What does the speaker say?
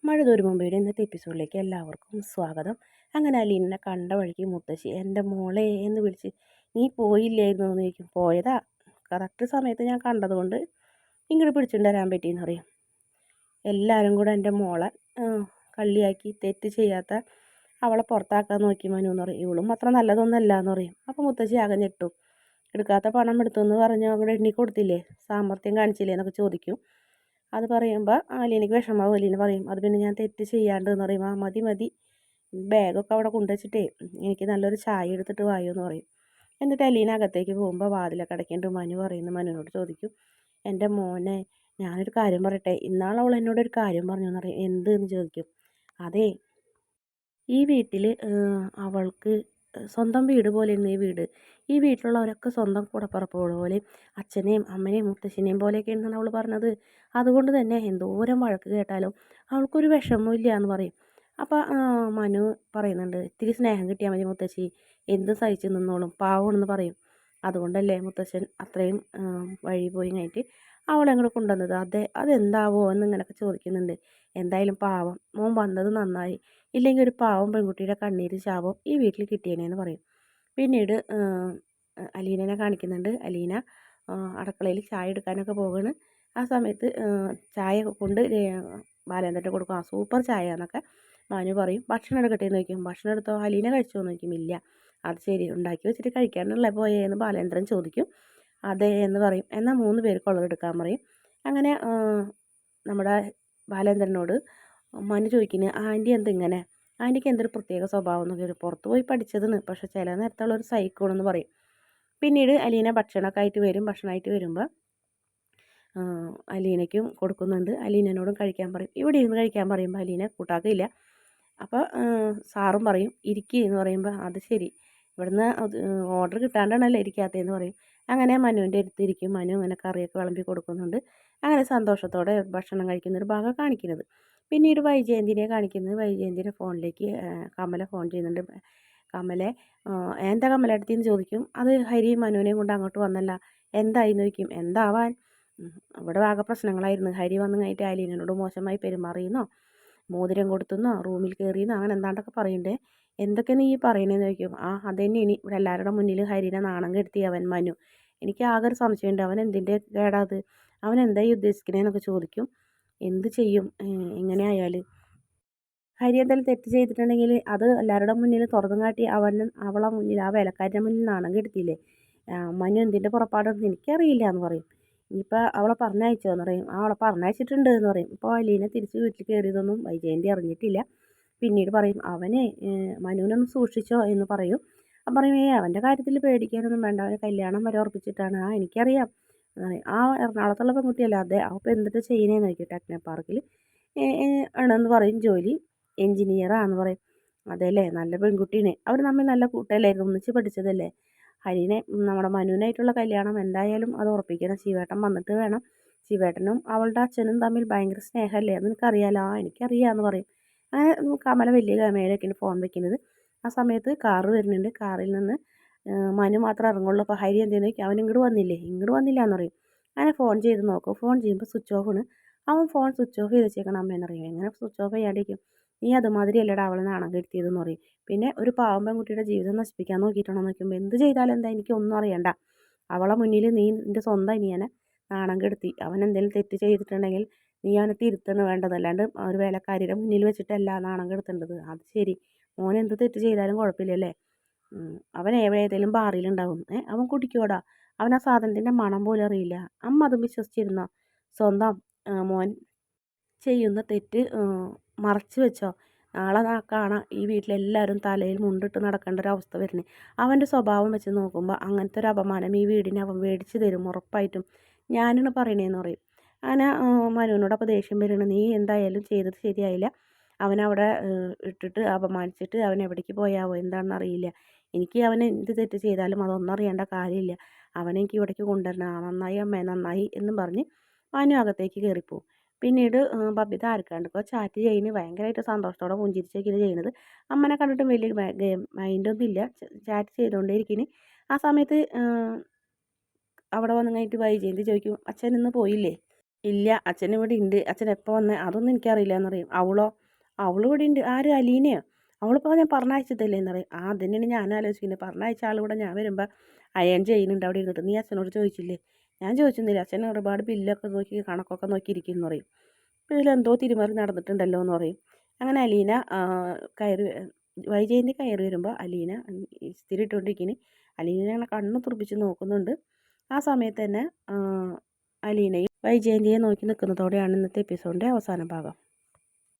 മഴ മുമ്പയുടെ ഇന്നത്തെ എപ്പിസോഡിലേക്ക് എല്ലാവർക്കും സ്വാഗതം. അങ്ങനെ അലീനെ കണ്ട വഴിക്ക് മുത്തശ്ശി എൻ്റെ മോളെ എന്ന് വിളിച്ച് നീ പോയില്ലായിരുന്നു എന്ന് ചോദിക്കും. പോയതാ, കറക്റ്റ് സമയത്ത് ഞാൻ കണ്ടതുകൊണ്ട് ഇങ്ങോട്ട് പിടിച്ചിട്ട് തരാൻ പറ്റിയെന്ന് പറയും. എല്ലാവരും കൂടെ എൻ്റെ മോളെ കള്ളിയാക്കി തെറ്റ് ചെയ്യാത്ത അവളെ പുറത്താക്കാൻ നോക്കി മനു എന്ന് പറയും. ഇവളും അത്ര നല്ലതൊന്നല്ല എന്ന് പറയും. അപ്പോൾ മുത്തശ്ശി ആകെ ഞെട്ടും. എടുക്കാത്ത പണം എടുത്തു എന്ന് പറഞ്ഞ് അവിടെ എണ്ണി കൊടുത്തില്ലേ, സാമർത്ഥ്യം കാണിച്ചില്ലേ എന്നൊക്കെ ചോദിക്കും. അത് പറയുമ്പോൾ അലീനയ്ക്ക് വിഷമാവും. അലീന പറയും അത് പിന്നെ ഞാൻ തെറ്റ് ചെയ്യാണ്ട് എന്ന് പറയും. ആ മതി മതി, ബാഗൊക്കെ അവിടെ കൊണ്ടുവച്ചിട്ടേ എനിക്ക് നല്ലൊരു ചായ എടുത്തിട്ട് വായോ എന്ന് പറയും. എന്നിട്ട് അലീന അകത്തേക്ക് പോകുമ്പോൾ വാതിലൊക്കെ അടയ്ക്കേണ്ട മനു പറയുന്നു. മനുവിനോട് ചോദിക്കും, എൻ്റെ മോനെ ഞാനൊരു കാര്യം പറയട്ടെ, ഇന്നാൾ അവൾ എന്നോടൊരു കാര്യം പറഞ്ഞു എന്ന് പറയും. എന്ത് എന്ന് ചോദിക്കും. അതേ, ഈ വീട്ടിൽ അവൾക്ക് സ്വന്തം വീട് പോലെയാണ് ഈ വീട്. ഈ വീട്ടിലുള്ളവരൊക്കെ സ്വന്തം കൂടപ്പിറപ്പുകൾ പോലെയും അച്ഛനെയും അമ്മനെയും മുത്തശ്ശനെയും പോലെയൊക്കെയാണ് അവൾ പറഞ്ഞത്. അതുകൊണ്ട് തന്നെ എന്തോരം വഴക്ക് കേട്ടാലും അവൾക്കൊരു വിഷമവും ഇല്ല എന്ന് പറയും. അപ്പോൾ മനു പറയുന്നുണ്ട്, ഇത്തിരി സ്നേഹം കിട്ടിയാൽ മതി മുത്തശ്ശി, എന്ത് സഹിച്ച് നിന്നോളും, പാവമാണെന്ന് പറയും. അതുകൊണ്ടല്ലേ മുത്തശ്ശൻ അത്രയും വഴി പോയി കഴിഞ്ഞിട്ട് അവളെ അങ്ങോട്ട് കൊണ്ടുവന്നത്. അതെന്താവോ എന്നിങ്ങനെയൊക്കെ ചോദിക്കുന്നുണ്ട്. എന്തായാലും പാവം മോൻ വന്നത് നന്നായി, ഇല്ലെങ്കിൽ ഒരു പാവം പെൺകുട്ടിയുടെ കണ്ണീര് ശാപം ഈ വീട്ടിൽ കിട്ടിയേനെന്ന് പറയും. പിന്നീട് അലീനനെ കാണിക്കുന്നുണ്ട്. അലീന അടുക്കളയിൽ ചായ എടുക്കാനൊക്കെ പോവുകയാണ്. ആ സമയത്ത് ചായ കൊണ്ട് ബാലേന്ദ്രൻ്റെ കൊടുക്കും. ആ സൂപ്പർ ചായ എന്നൊക്കെ മനു പറയും. ഭക്ഷണം എടുക്കട്ടെ എന്ന് ചോദിക്കും. ഭക്ഷണം എടുത്തോ, അലീന കഴിച്ചോ എന്ന് ചോദിക്കും. ഇല്ല. അത് ശരി, ഉണ്ടാക്കി വെച്ചിട്ട് കഴിക്കാനുള്ള പോയേന്ന് ബാലേന്ദ്രൻ ചോദിക്കും. അതെ എന്ന് പറയും. എന്നാൽ 3 പേർക്കുള്ളത് എടുക്കാൻ പറയും. അങ്ങനെ നമ്മുടെ ബാലേന്ദ്രനോട് മനു ചോദിക്കുന്നത്, ആൻറ്റി എന്തിങ്ങനെ, ആൻറ്റിക്ക് എന്തൊരു പ്രത്യേക സ്വഭാവം എന്നൊക്കെ ഒരു പുറത്ത് പോയി പഠിച്ചതെന്ന്, പക്ഷേ ചില നേരത്തുള്ളൊരു സൈക്കോണെന്ന് പറയും. പിന്നീട് അലീന ഭക്ഷണമൊക്കെ ആയിട്ട് വരും. ഭക്ഷണമായിട്ട് വരുമ്പോൾ അലീനയ്ക്കും കൊടുക്കുന്നുണ്ട്. അലീനോടും കഴിക്കാൻ പറയും. ഇവിടെ ഇരുന്ന് കഴിക്കാൻ പറയുമ്പോൾ അലീന കൂട്ടാക്കില്ല. അപ്പോൾ സാറും പറയും ഇരിക്കുക എന്ന് പറയുമ്പോൾ അത് ശരി, ഇവിടുന്ന് ഓർഡർ കിട്ടാണ്ടാണല്ലോ ഇരിക്കാത്തതെന്ന് പറയും. അങ്ങനെ മനുവിൻ്റെ അടുത്തിരിക്കും. മനു അങ്ങനെ കറിയൊക്കെ വിളമ്പി കൊടുക്കുന്നുണ്ട്. അങ്ങനെ സന്തോഷത്തോടെ ഭക്ഷണം കഴിക്കുന്നൊരു ഭാഗം കാണിക്കുന്നത്. പിന്നീട് വൈജയന്തിനെ കാണിക്കുന്നത്. വൈജയന്തിൻ്റെ ഫോണിലേക്ക് കമല ഫോൺ ചെയ്യുന്നുണ്ട്. കമലെ എന്താ കമലടുത്തിന്ന് ചോദിക്കും. അത് ഹരി മനുവിനെയും കൊണ്ട് അങ്ങോട്ട് വന്നല്ല, എന്തായിന്ന് ചോദിക്കും. എന്താവാൻ, അവിടെ ആകെ പ്രശ്നങ്ങളായിരുന്നു. ഹരി വന്നു കഴിഞ്ഞിട്ട് അലീനോട് മോശമായി പെരുമാറിയെന്നോ മോതിരം കൊടുത്തുന്നോ റൂമിൽ കയറിയെന്നോ അങ്ങനെ എന്താണ്ടൊക്കെ പറയണ്ടേ. എന്തൊക്കെ നീ പറയണേന്ന് ചോദിക്കും. അതന്നെ, ഇനി ഇവിടെ എല്ലാവരുടെ മുന്നിൽ ഹരിനെ നാണം കെടുത്തി അവൻ മനു. എനിക്ക് ആകെ ഒരു സംശയമുണ്ട്, അവൻ എന്തിൻ്റെ കേടാത്, അവൻ എന്തായി ഉദ്ദേശിക്കണേന്നൊക്കെ ചോദിക്കും. എന്ത് ചെയ്യും ഇങ്ങനെ ആയാൽ, ഹരി എന്തെങ്കിലും തെറ്റ് ചെയ്തിട്ടുണ്ടെങ്കിൽ അത് എല്ലാവരുടെ മുന്നിൽ തുറന്നു കാട്ടി അവളെ മുന്നിൽ ആ വേലക്കാരുടെ മുന്നിൽ നാണം കെടുത്തിയില്ലേ. മനു എന്തിൻ്റെ പുറപ്പാടെന്ന് എനിക്കറിയില്ല എന്ന് പറയും. ഇനിയിപ്പോൾ അവളെ പറഞ്ഞയച്ചോ എന്ന് പറയും. അവളെ പറഞ്ഞയച്ചിട്ടുണ്ട് എന്ന് പറയും. ഇപ്പോൾ അലീന തിരിച്ച് വീട്ടിൽ കയറിയതൊന്നും വൈജയന്തി അറിഞ്ഞിട്ടില്ല. പിന്നീട് പറയും അവനെ മനുവിനൊന്ന് സൂക്ഷിച്ചോ എന്ന് പറയും. അപ്പം പറയും അവൻ്റെ കാര്യത്തിൽ പേടിക്കാനൊന്നും വേണ്ട, അവൻ്റെ കല്യാണം വരെ ഉറപ്പിച്ചിട്ടാണ്. എനിക്കറിയാം എന്ന് പറയും. എറണാകുളത്തുള്ള പെൺകുട്ടിയല്ല, അതെ അപ്പോൾ എന്നിട്ട് ചെയ്യുന്നതെന്ന് ചോദിക്കും. ടെക്നോ പാർക്കിൽ ആണെന്ന് പറയും ജോലി, എൻജിനീയറാന്ന് പറയും. അതെല്ലേ, നല്ല പെൺകുട്ടീനെ, അവർ തമ്മിൽ നല്ല കൂട്ടല്ലായിരുന്നു, ഒന്നിച്ച് പഠിച്ചതല്ലേ. ഹരിനെ നമ്മുടെ മനുവിനായിട്ടുള്ള കല്യാണം എന്തായാലും അത് ഉറപ്പിക്കണം, ശിവേട്ടൻ വന്നിട്ട് വേണം. ശിവേട്ടനും അവളുടെ അച്ഛനും തമ്മിൽ ഭയങ്കര സ്നേഹമല്ലേ, അത് നിനക്കറിയാലോ. എനിക്കറിയാമെന്ന് പറയും. അങ്ങനെ കമല വലിയ ഗമയിലൊക്കെയാണ് ഫോൺ വെക്കുന്നത്. ആ സമയത്ത് കാറ് വരുന്നുണ്ട്. കാറിൽ നിന്ന് മനു മാത്രമേ ഇറങ്ങുള്ളൂ. അപ്പോൾ ഹരി എന്തെന്ന് ചോദിക്കും. അവൻ ഇങ്ങോട്ട് വന്നില്ല എന്ന് പറയും. അങ്ങനെ ഫോൺ ചെയ്ത് നോക്കും. ഫോൺ ചെയ്യുമ്പോൾ സ്വിച്ച് ഓഫാണ്. അവൻ ഫോൺ സ്വിച്ച് ഓഫ് ചെയ്ത് വെച്ചേക്കണം അമ്മയെന്ന് പറയും. എങ്ങനെ സ്വിച്ച് ഓഫ് ചെയ്യാണ്ടിരിക്കും, നീ അതുമാതിരി അല്ലടാ അവളെ നാണം കെടുത്തിയതെന്ന് പറയും. പിന്നെ ഒരു പാവം പെൺകുട്ടിയുടെ ജീവിതം നശിപ്പിക്കാൻ നോക്കിയിട്ടാണോ നോക്കുമ്പോൾ എന്ത് ചെയ്താലും എന്താ, എനിക്കൊന്നും അറിയണ്ട, അവളെ മുന്നിൽ നീ നിൻ്റെ സ്വന്തം അനിയനെ നാണം കെടുത്തി. അവൻ എന്തെങ്കിലും തെറ്റ് ചെയ്തിട്ടുണ്ടെങ്കിൽ നീ അവനെ തിരുത്താണ് വേണ്ടത്, അല്ലാണ്ട് ഒരു വേലക്കാരിയുടെ മുന്നിൽ വെച്ചിട്ടല്ല നാണം കെടുത്തേണ്ടത്. അത് ശരി, മോൻ എന്ത് തെറ്റ് ചെയ്താലും കുഴപ്പമില്ലല്ലേ. അവൻ ഏതേലും ബാറിലുണ്ടാവും, അവൻ കുടിക്കോടാ, അവൻ ആ സാധനത്തിൻ്റെ മണം പോലും അറിയില്ല. അമ്മ അതും വിശ്വസിച്ചിരുന്നോ? സ്വന്തം മോൻ ചെയ്യുന്ന തെറ്റ് മറച്ചു വെച്ചോ? നാളെ കാണാം ഈ വീട്ടിലെല്ലാവരും തലയിൽ മുണ്ടിട്ട് നടക്കേണ്ട ഒരു അവസ്ഥ വരുന്നത്. അവൻ്റെ സ്വഭാവം വെച്ച് നോക്കുമ്പോൾ അങ്ങനത്തെ ഒരു അപമാനം ഈ വീടിന് അവൻ മേടിച്ച് തരും ഉറപ്പായിട്ടും, ഞാനാണ് പറയണേന്ന് പറയും. അങ്ങനെ മനുവിനോട് അപ്പോൾ ദേഷ്യം വരുന്നത്, നീ എന്തായാലും ചെയ്തത് ശരിയായില്ല, അവനവിടെ ഇട്ടിട്ട് അപമാനിച്ചിട്ട് അവൻ എവിടേക്ക് പോയാവോ എന്താണെന്ന് അറിയില്ല. എനിക്ക് അവൻ എന്ത് തെറ്റ് ചെയ്താലും അതൊന്നും അറിയേണ്ട കാര്യമില്ല, അവനെനിക്ക് ഇവിടേക്ക് കൊണ്ടുവരണം. നന്നായി അമ്മേ നന്നായി എന്നും പറഞ്ഞ് മനു അകത്തേക്ക് കയറിപ്പോവും. പിന്നീട് ബബിത ആർക്കാണ്ടൊക്കെ ചാറ്റ് ചെയ്യുന്നത് ഭയങ്കരമായിട്ട് സന്തോഷത്തോടെ പുഞ്ചിരിച്ചൊക്കെയാണ് ചെയ്യുന്നത്. അമ്മനെ കണ്ടിട്ടും വലിയ മൈൻഡൊന്നും ഇല്ല, ചാറ്റ് ചെയ്തുകൊണ്ടേ ഇരിക്കുന്നു. ആ സമയത്ത് അവിടെ വന്നു കഴിഞ്ഞിട്ട് വൈജയന്തി ചോദിക്കും, അച്ഛൻ ഇന്ന് പോയില്ലേ? ഇല്ല, അച്ഛൻ ഇവിടെ ഉണ്ട്. അച്ഛൻ എപ്പോൾ വന്നേ അതൊന്നും എനിക്കറിയില്ല എന്നറിയും. അവൾ ഇവിടെ ഉണ്ട്. ആര്, അലീനയോ? അവളിപ്പോൾ ഞാൻ പറഞ്ഞയച്ചതല്ലേ എന്നറിയും. അതന്നെയാണ് ഞാൻ ആലോചിക്കുന്നത്. പറഞ്ഞയച്ച ആളിവിടെ ഞാൻ വരുമ്പോൾ അയൺ ചെയ്യുന്നുണ്ട് അവിടെ ഇരുന്നിട്ട്. നീ അച്ഛനോട് ചോദിച്ചില്ലേ? ഞാൻ ചോദിച്ചൊന്നുമില്ല. അച്ഛൻ ഒരുപാട് ബില്ലൊക്കെ നോക്കി കണക്കൊക്കെ നോക്കിയിരിക്കും എന്ന് പറയും. അപ്പോൾ ഇതിലെന്തോ തിരുമറി നടന്നിട്ടുണ്ടല്ലോ എന്ന് പറയും. അങ്ങനെ അലീന കയറി വൈജയന്തി കയറി വരുമ്പോൾ അലീന ഇസ്തിരി ഇട്ടുകൊണ്ടിരിക്കുന്നു. അലീന അങ്ങനെ കണ്ണ് തുറപ്പിച്ച് നോക്കുന്നുണ്ട്. ആ സമയത്ത് തന്നെ അലീനയും വൈജയന്തിയെ നോക്കി നിൽക്കുന്നതോടെയാണ് ഇന്നത്തെ എപ്പിസോഡിൻ്റെ അവസാന ഭാഗം.